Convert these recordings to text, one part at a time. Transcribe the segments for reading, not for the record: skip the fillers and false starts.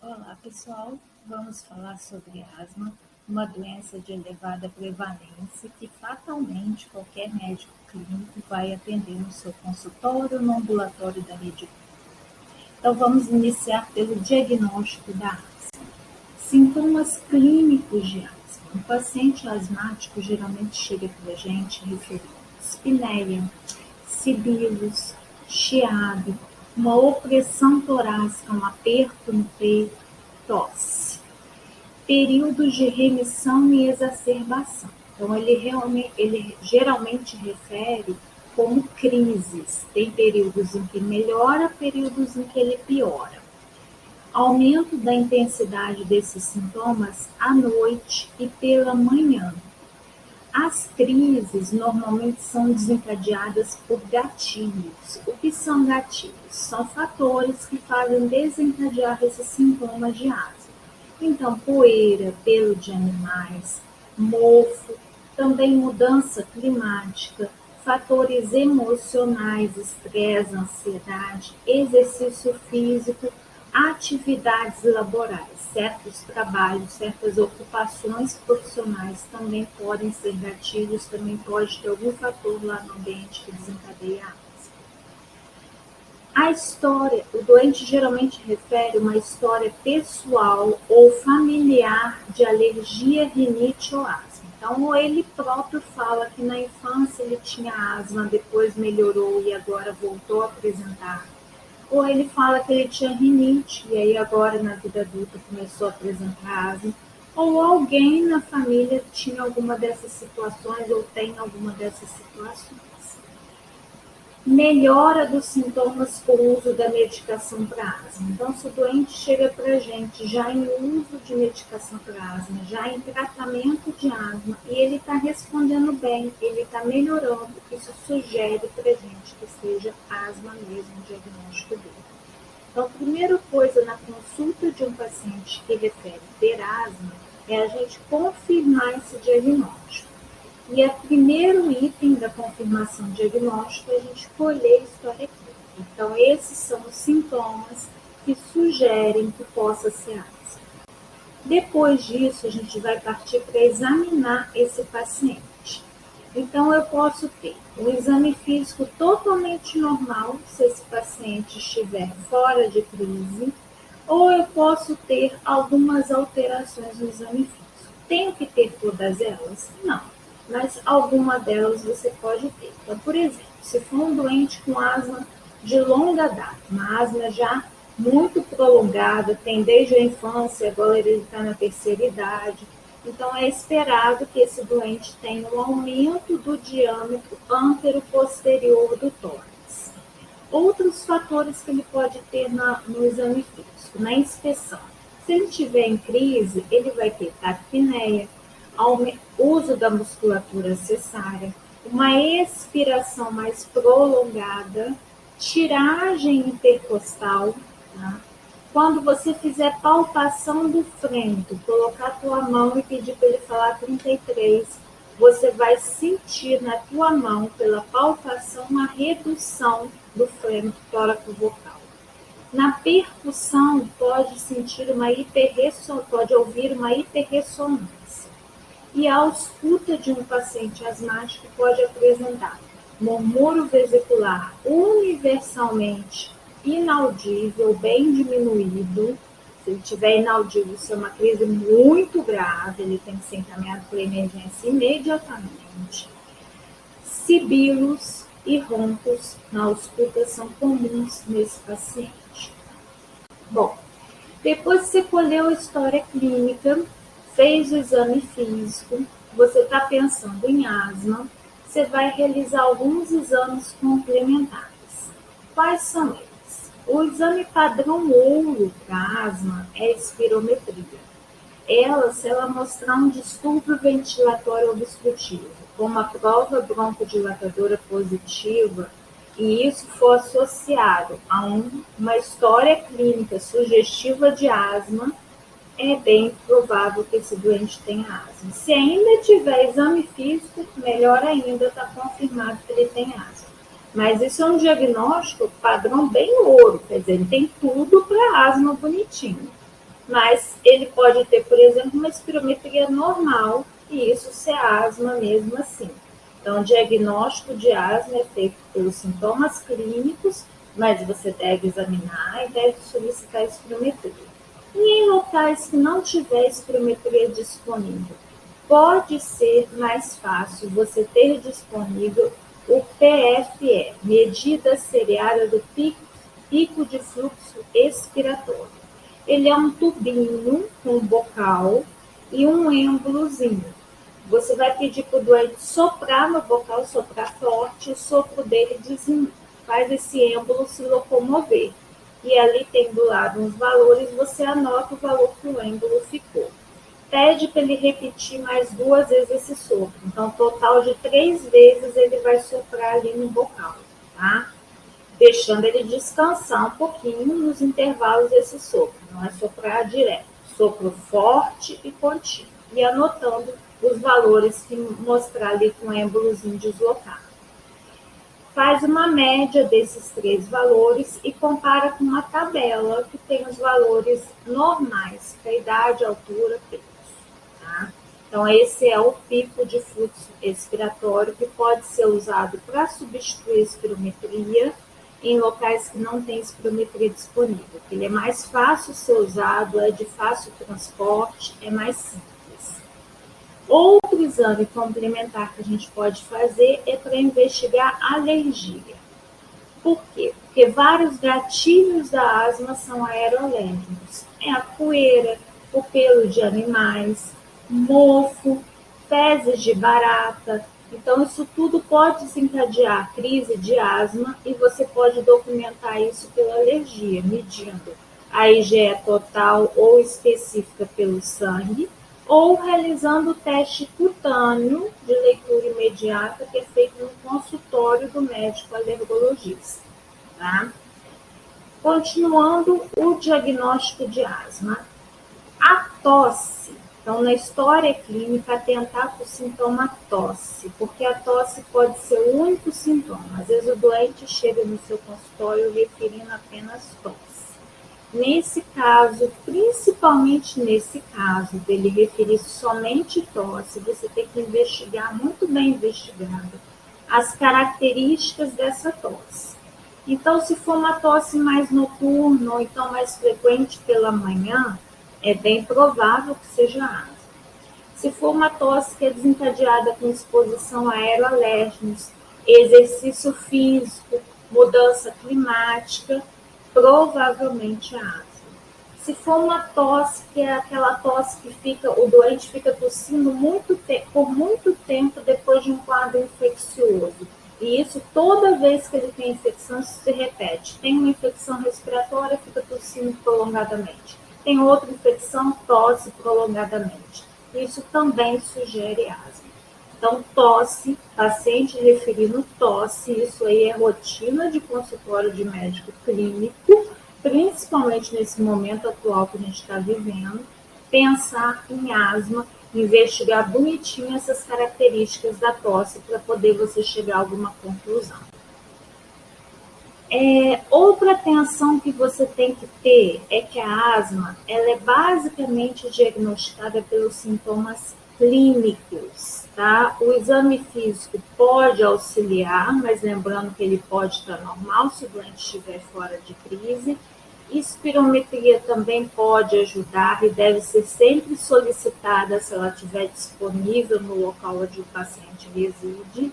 Olá, pessoal. Vamos falar sobre asma, uma doença de elevada prevalência que fatalmente qualquer médico clínico vai atender no seu consultório ou no ambulatório da rede. Então, vamos iniciar pelo diagnóstico da asma. Sintomas clínicos de asma. Um paciente asmático geralmente chega para a gente referindo espinéia, sibilos, chiado, uma opressão torácica, um aperto no peito, tosse. Períodos de remissão e exacerbação. Então, ele geralmente refere como crises. Tem períodos em que melhora, períodos em que ele piora. Aumento da intensidade desses sintomas à noite e pela manhã. As crises normalmente são desencadeadas por gatilhos. O que são gatilhos? São fatores que fazem desencadear esses sintomas de asma. Então, poeira, pelo de animais, mofo, também mudança climática, fatores emocionais, estresse, ansiedade, exercício físico, atividades laborais, certos trabalhos, certas ocupações profissionais também podem ser gatilhos, também pode ter algum fator lá no ambiente que desencadeia a asma. A história, o doente geralmente refere uma história pessoal ou familiar de alergia, rinite ou asma. Então, ou ele próprio fala que na infância ele tinha asma, depois melhorou e agora voltou a apresentar. Ou ele fala que ele tinha rinite e aí agora na vida adulta começou a apresentar asma. Ou alguém na família tinha alguma dessas situações ou tem alguma dessas situações. Melhora dos sintomas com o uso da medicação para asma. Então, se o doente chega para a gente já em uso de medicação para asma, já em tratamento de asma, e ele está respondendo bem, ele está melhorando, isso sugere para a gente que seja asma mesmo o diagnóstico dele. Então, a primeira coisa na consulta de um paciente que refere ter asma é a gente confirmar esse diagnóstico. E o primeiro item da confirmação diagnóstica é a gente colher a história clínica. Então, esses são os sintomas que sugerem que possa ser asma. Depois disso, a gente vai partir para examinar esse paciente. Então, eu posso ter um exame físico totalmente normal, se esse paciente estiver fora de crise, ou eu posso ter algumas alterações no exame físico. Tenho que ter todas elas? Não. Mas alguma delas você pode ter. Então, por exemplo, se for um doente com asma de longa data, uma asma já muito prolongada, tem desde a infância, agora ele está na terceira idade, então é esperado que esse doente tenha um aumento do diâmetro antero-posterior do tórax. Outros fatores que ele pode ter no exame físico, na inspeção. Se ele estiver em crise, ele vai ter taquipneia, uso da musculatura acessária, uma expiração mais prolongada, tiragem intercostal. Tá? Quando você fizer palpação do frento, colocar a tua mão e pedir para ele falar 33, você vai sentir na tua mão, pela palpação, uma redução do freno tóraco-vocal. Na percussão, pode sentir pode ouvir uma hiperressonância. E a ausculta de um paciente asmático pode apresentar murmúrio vesicular universalmente inaudível, bem diminuído. Se ele estiver inaudível, isso é uma crise muito grave, ele tem que ser encaminhado para emergência imediatamente. Sibilos e roncos na ausculta são comuns nesse paciente. Bom, depois que você colheu a história clínica, fez o exame físico, você está pensando em asma, você vai realizar alguns exames complementares. Quais são eles? O exame padrão ouro para asma é a espirometria. Se ela mostrar um distúrbio ventilatório obstrutivo, como a prova broncodilatadora positiva, e isso for associado a uma história clínica sugestiva de asma, é bem provável que esse doente tenha asma. Se ainda tiver exame físico, melhor ainda, está confirmado que ele tem asma. Mas isso é um diagnóstico padrão bem ouro, quer dizer, ele tem tudo para asma bonitinho. mas ele pode ter, por exemplo, uma espirometria normal e isso ser asma mesmo assim. Então, o diagnóstico de asma é feito pelos sintomas clínicos, mas você deve examinar e deve solicitar espirometria. E em locais que não tiver espirometria disponível, pode ser mais fácil você ter disponível o PFE, medida seriada do pico de fluxo expiratório. Ele é um tubinho com bocal e um êmbolozinho. Você vai pedir para o doente soprar no bocal, soprar forte, o sopro dele faz esse êmbolo se locomover. E ali tem do lado uns valores, você anota o valor que o êmbolo ficou. Pede para ele repetir mais 2 vezes esse sopro. Então, total de 3 vezes ele vai soprar ali no bocal, tá? Deixando ele descansar um pouquinho nos intervalos desse sopro. Não é soprar direto. Sopro forte e contínuo. E anotando os valores que mostrar ali com o êmbolozinho deslocado. Faz uma média desses 3 valores e compara com uma tabela que tem os valores normais para idade, altura, peso. Tá? Então, esse é o pico de fluxo expiratório que pode ser usado para substituir a espirometria em locais que não tem espirometria disponível. Ele é mais fácil ser usado, é de fácil transporte, é mais simples. Outro exame complementar que a gente pode fazer é para investigar alergia. Por quê? Porque vários gatilhos da asma são aerolérgicos. É a poeira, o pelo de animais, mofo, fezes de barata. Então, isso tudo pode desencadear crise de asma e você pode documentar isso pela alergia, medindo a IgE total ou específica pelo sangue, ou realizando o teste cutâneo de leitura imediata, que é feito no consultório do médico alergologista. Tá? Continuando o diagnóstico de asma. A tosse. Então, na história clínica, atentar para o sintoma tosse, porque a tosse pode ser o único sintoma. Às vezes o doente chega no seu consultório referindo apenas tosse. Nesse caso, principalmente nesse caso dele referir somente tosse, você tem que investigar, muito bem investigado, as características dessa tosse. Então, se for uma tosse mais noturna ou então mais frequente pela manhã, é bem provável que seja asma. Se for uma tosse que é desencadeada com exposição a aeroalérgenos, exercício físico, mudança climática, provavelmente é asma. Se for uma tosse que é aquela tosse que o doente fica tossindo por muito tempo depois de um quadro infeccioso, e isso toda vez que ele tem infecção, isso se repete. Tem uma infecção respiratória, fica tossindo prolongadamente. Tem outra infecção, tosse prolongadamente. Isso também sugere asma. Então, tosse, paciente referindo tosse, isso aí é rotina de consultório de médico clínico, principalmente nesse momento atual que a gente está vivendo, pensar em asma, investigar bonitinho essas características da tosse para poder você chegar a alguma conclusão. Outra atenção que você tem que ter é que a asma ela é basicamente diagnosticada pelos sintomas clínicos, tá? O exame físico pode auxiliar, mas lembrando que ele pode estar normal se o doente estiver fora de crise. Espirometria também pode ajudar e deve ser sempre solicitada se ela estiver disponível no local onde o paciente reside,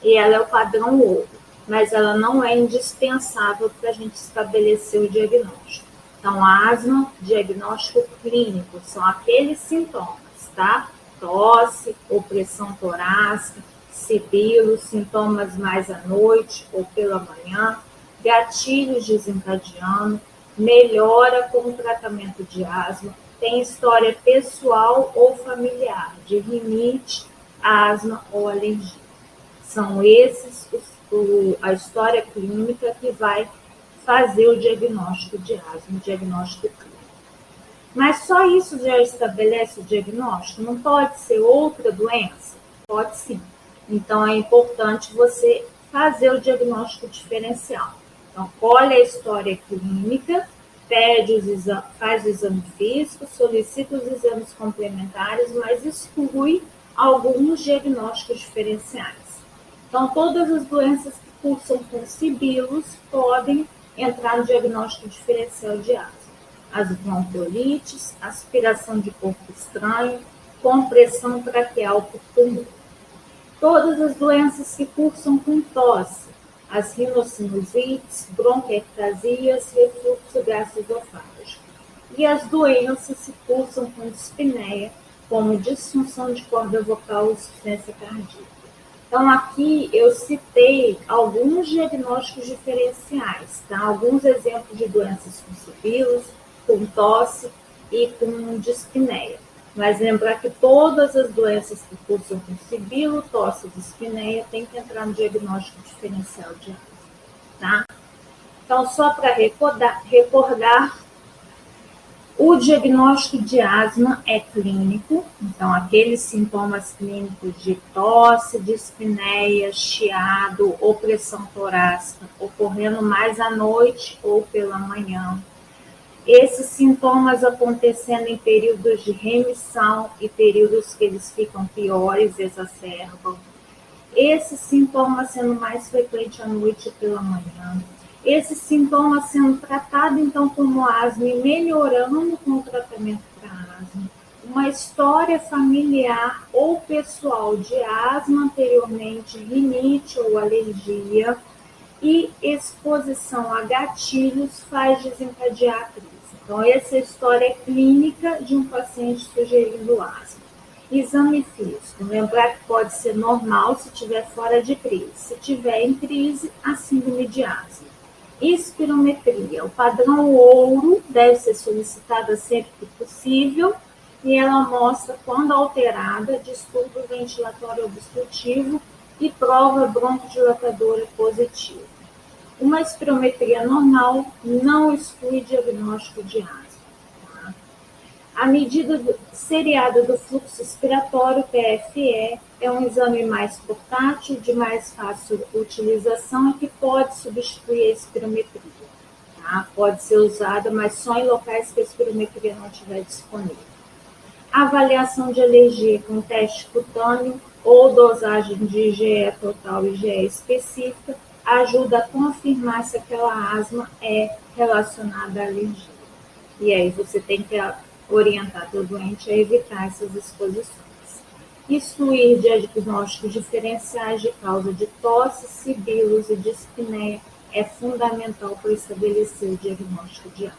e ela é o padrão ouro, mas ela não é indispensável para a gente estabelecer o diagnóstico. Então, asma, diagnóstico clínico, são aqueles sintomas, tá? Tosse, opressão torácica, sibilo, sintomas mais à noite ou pela manhã, gatilhos desencadeando, melhora com o tratamento de asma, tem história pessoal ou familiar de rinite, asma ou alergia. São esses a história clínica que vai fazer o diagnóstico de asma, o diagnóstico clínico. Mas só isso já estabelece o diagnóstico? Não pode ser outra doença? Pode sim. Então é importante você fazer o diagnóstico diferencial. Então, olha a história clínica faz o exame físico, solicita os exames complementares, mas exclui alguns diagnósticos diferenciais. Então, todas as doenças que cursam com sibilos podem entrar no diagnóstico diferencial de asma. As bronquiolites, aspiração de corpo estranho, compressão traqueal por pulmão. Todas as doenças que cursam com tosse, as rinossinusites, bronquiectasias, refluxo gastroesofágico. E as doenças que cursam com dispneia, como disfunção de corda vocal e insuficiência cardíaca. Então, aqui eu citei alguns diagnósticos diferenciais, tá? Alguns exemplos de doenças com sibilos, com tosse e com dispneia. Mas lembrar que todas as doenças que cursam com sibilo, tosse e dispneia têm que entrar no diagnóstico diferencial de asma, tá? Então, só para recordar, o diagnóstico de asma é clínico, então aqueles sintomas clínicos de tosse, dispneia, chiado, opressão torácica, ocorrendo mais à noite ou pela manhã. Esses sintomas acontecendo em períodos de remissão e períodos que eles ficam piores, exacerbam. Esses sintomas sendo mais frequentes à noite ou pela manhã. Esses sintomas sendo tratados, então, como asma e melhorando com o tratamento para asma. Uma história familiar ou pessoal de asma anteriormente, rinite ou alergia, e exposição a gatilhos faz desencadear a crise. Então, essa é a história clínica de um paciente sugerindo asma. Exame físico. Lembrar que pode ser normal se estiver fora de crise. Se estiver em crise, a síndrome de asma. Espirometria. O padrão ouro deve ser solicitada sempre que possível e ela mostra, quando alterada, distúrbio ventilatório obstrutivo e prova broncodilatadora positiva. Uma espirometria normal não exclui diagnóstico de asma. Tá? A medida seriada do fluxo expiratório, PFE, é um exame mais portátil, de mais fácil utilização e que pode substituir a espirometria. Tá? Pode ser usada, mas só em locais que a espirometria não estiver disponível. Avaliação de alergia com teste cutâneo ou dosagem de IgE total e IgE específica ajuda a confirmar se aquela asma é relacionada à alergia. E aí você tem que orientar o doente a evitar essas exposições. Excluir diagnósticos diferenciais de causa de tosse, sibilos e dispneia é fundamental para estabelecer o diagnóstico de asma.